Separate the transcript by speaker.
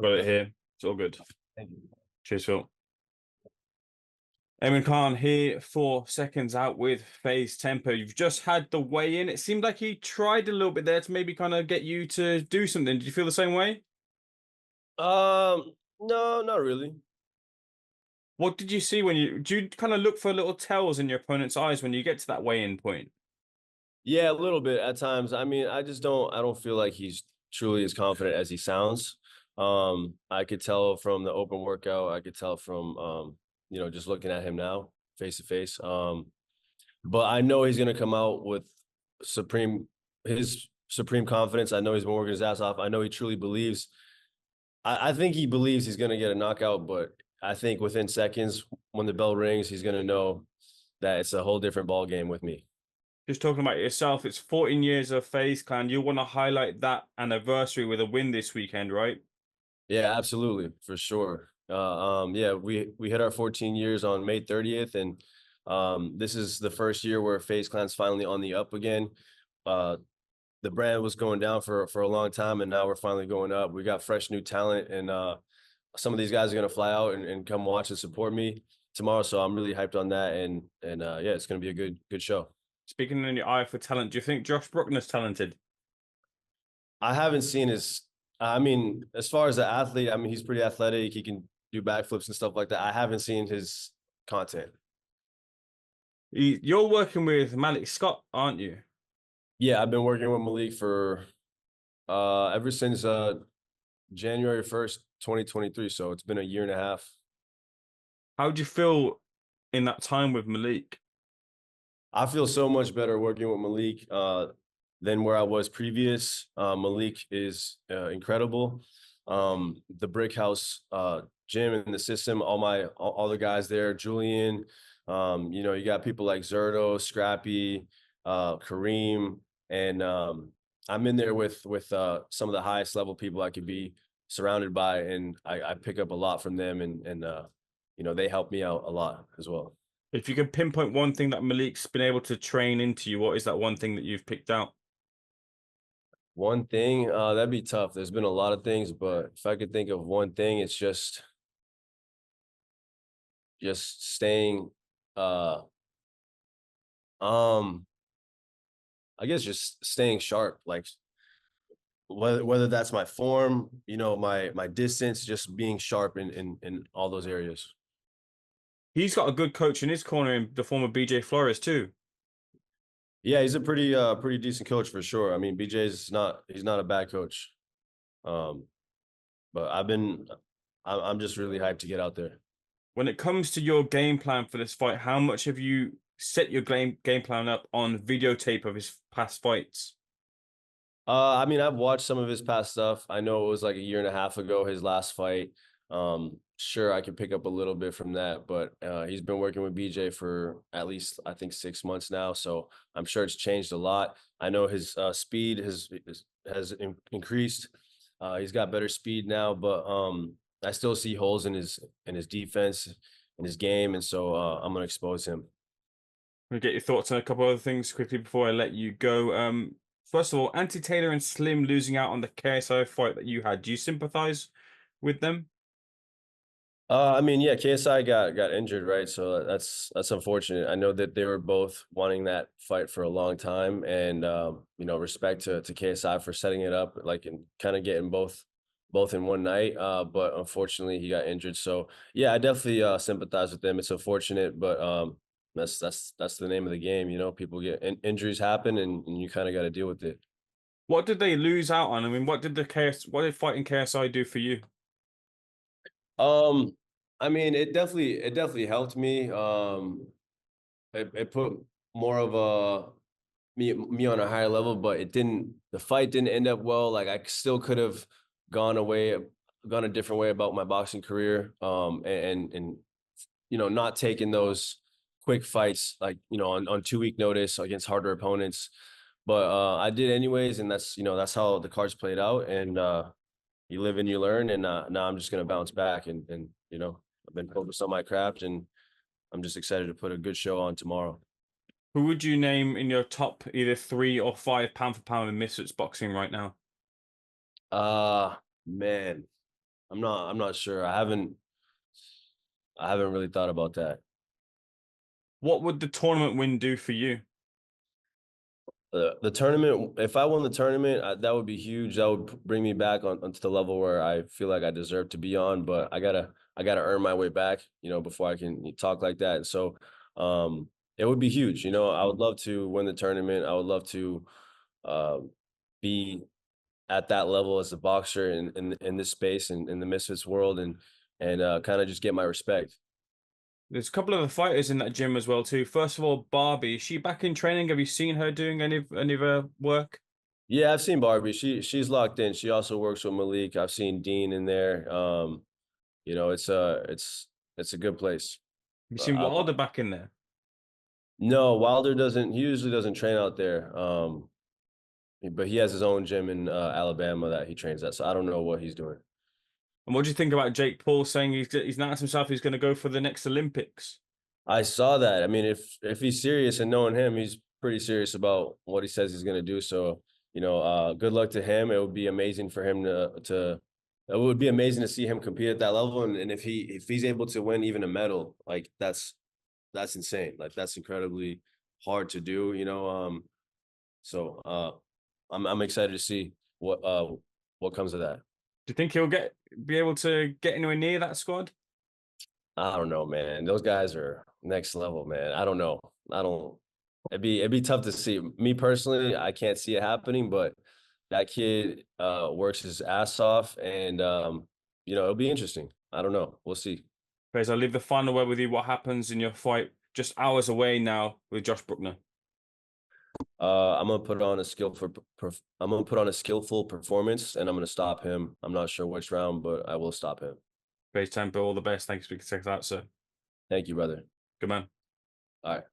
Speaker 1: got it here. It's all good.
Speaker 2: Thank you.
Speaker 1: Cheers, Phil. Eamon Khan here for Seconds Out with Faze Temper. You've just had the weigh-in. It seemed like he tried a little bit there to maybe kind of get you to do something. Did you feel the same way?
Speaker 2: No, not really.
Speaker 1: What did you see do you kind of look for little tells in your opponent's eyes when you get to that weigh-in point?
Speaker 2: Yeah, a little bit at times. I mean, I don't feel like he's truly as confident as he sounds. I could tell from the open workout, I could tell from just looking at him now, face to face. But I know he's gonna come out with his supreme confidence. I know he's been working his ass off. I know he truly believes. I think he believes he's gonna get a knockout, but I think within seconds, when the bell rings, he's gonna know that it's a whole different ball game with me.
Speaker 1: Just talking about yourself, it's 14 years of FaZe Clan. You want to highlight that anniversary with a win this weekend, right?
Speaker 2: Yeah, absolutely, for sure. Yeah, we hit our 14 years on May 30th, and this is the first year where FaZe Clan's finally on the up again. The brand was going down for a long time, and now we're finally going up. We got fresh new talent, and some of these guys are gonna fly out and come watch and support me tomorrow. So I'm really hyped on that, and yeah, it's gonna be a good show.
Speaker 1: Speaking in your eye for talent, do you think Josh Brueckner's talented?
Speaker 2: I haven't seen his. I mean, as far as the athlete, I mean, he's pretty athletic. He can do backflips and stuff like that. I haven't seen his content.
Speaker 1: You're working with Malik Scott, aren't you?
Speaker 2: Yeah, I've been working with Malik for ever since January 1st, 2023. So it's been a year and a half.
Speaker 1: How do you feel in that time with Malik?
Speaker 2: I feel so much better working with Malik than where I was previous. Malik is incredible. The Brick House gym and the system, all the guys there, Julian, you got people like Zerto, Scrappy, Kareem, and I'm in there with some of the highest level people I could be surrounded by, and I pick up a lot from them, and they help me out a lot as well.
Speaker 1: If you could pinpoint one thing that Malik's been able to train into you, what is that one thing that you've picked out?
Speaker 2: One thing, that'd be tough. There's been a lot of things, but if I could think of one thing, it's just staying, I guess just staying sharp, like whether that's my form, my distance, just being sharp in all those areas.
Speaker 1: He's got a good coach in his corner in the form of BJ Flores too.
Speaker 2: Yeah, he's a pretty decent coach for sure. I mean, he's not a bad coach. But I'm just really hyped to get out there.
Speaker 1: When it comes to your game plan for this fight, how much have you set your game plan up on videotape of his past fights?
Speaker 2: I mean, I've watched some of his past stuff. I know it was like a year and a half ago, his last fight. Sure, I can pick up a little bit from that, but he's been working with BJ for at least, I think, 6 months now. So I'm sure it's changed a lot. I know his speed has increased. He's got better speed now, but I still see holes in his defense, in his game, and so I'm gonna expose him.
Speaker 1: Let me get your thoughts on a couple other things quickly before I let you go. First of all, Anti Taylor and Slim losing out on the KSI fight that you had. Do you sympathize with them?
Speaker 2: I mean, yeah, KSI got injured, right? So that's unfortunate. I know that they were both wanting that fight for a long time, and respect to KSI for setting it up, like, and kind of getting both in one night. But unfortunately, he got injured. So yeah, I definitely sympathize with them. It's unfortunate, but that's the name of the game. People get injuries happen, and you kind of got to deal with it.
Speaker 1: What did they lose out on? I mean, what did fighting KSI do for you?
Speaker 2: I mean, it definitely helped me. It put more of me on a higher level, but the fight didn't end up well. Like, I still could have gone a different way about my boxing career. And not taking those quick fights, like, on 2 week notice against harder opponents. But I did anyways, and that's how the cards played out. And you live and you learn, and now I'm just gonna bounce back, and I've been focused on my craft, and I'm just excited to put a good show on tomorrow.
Speaker 1: Who would you name in your top either 3 or 5 pound for pound in Misfits boxing right now?
Speaker 2: Man. I'm not sure. I haven't really thought about that.
Speaker 1: What would the tournament win do for you?
Speaker 2: The tournament, if I won the tournament, that would be huge. That would bring me back onto the level where I feel like I deserve to be on. But I gotta earn my way back, you know, before I can talk like that. So, it would be huge. You know, I would love to win the tournament. I would love to, uh, be at that level as a boxer in this space and in the Misfits world, and kind of just get my respect.
Speaker 1: There's a couple of the fighters in that gym as well too. First of all, Barbie, is she back in training? Have you seen her doing any of her work?
Speaker 2: Yeah, I've seen Barbie. She's locked in. She also works with Malik. I've seen Dean in there. You know, it's a good place.
Speaker 1: Have you seen
Speaker 2: I,
Speaker 1: Wilder back in there?
Speaker 2: no, Wilder doesn't. He usually doesn't train out there. But he has his own gym in Alabama that he trains at. So I don't know what he's doing.
Speaker 1: And what do you think about Jake Paul saying he's announced himself he's going to go for the next Olympics?
Speaker 2: I saw that. I mean, if he's serious, and knowing him, he's pretty serious about what he says he's going to do. So, you know, good luck to him. It would be amazing for him to. It would be amazing to see him compete at that level, and if he's able to win even a medal, like that's insane. Like that's incredibly hard to do. You know, so I'm excited to see what comes of that.
Speaker 1: Do you think he'll be able to get anywhere near that squad?
Speaker 2: I don't know, man. Those guys are next level, man. I don't know. I don't. It'd be tough to see. Me personally, I can't see it happening, but that kid works his ass off, and you know, it'll be interesting. I don't know. We'll see.
Speaker 1: Faze, I'll leave the final word with you. What happens in your fight just hours away now with Josh Brueckner?
Speaker 2: I'm gonna put on a I'm gonna put on a skillful performance, and I'm gonna stop him. I'm not sure which round, but I will stop him.
Speaker 1: Faze Temper, all the best. Thanks for taking that, sir.
Speaker 2: Thank you, brother.
Speaker 1: Good man.
Speaker 2: All right.